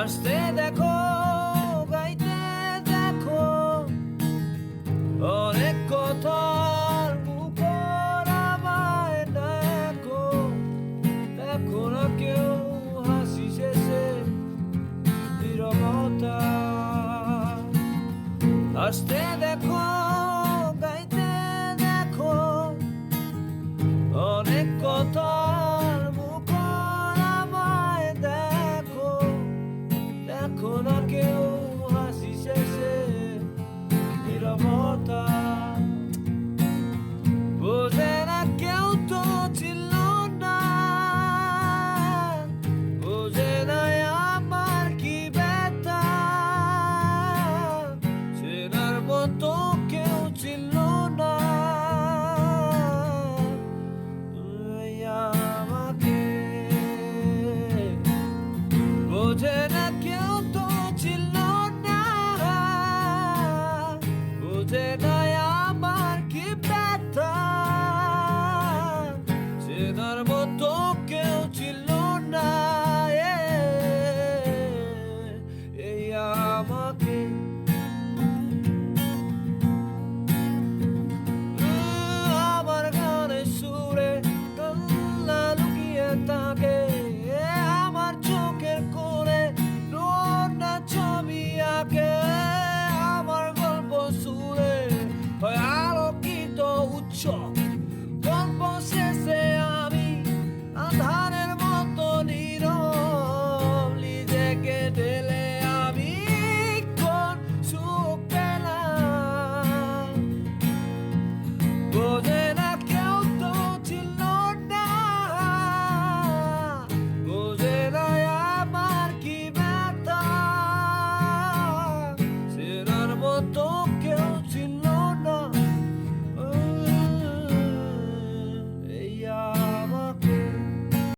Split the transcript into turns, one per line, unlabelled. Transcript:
হাসতে দেখো, গাইতে দেখো, অনেক কথার মুখর আমায় দেখো। দেখো না কেউ হাসি শেষে নীরবতা। হাসতে দেখো, গাইতে দেখো, অনেক কথার মুখর আমায় দেখো। দেখো না কেউ হাসি শেষে নীরবতা। বোঝে না কেউ তো ছিল না, বোঝে না আমার কি ব্যথা। চেনার মতো কেউ ছিল না আমাকে। বোঝে না কেউ তো ছিল না, বোঝে না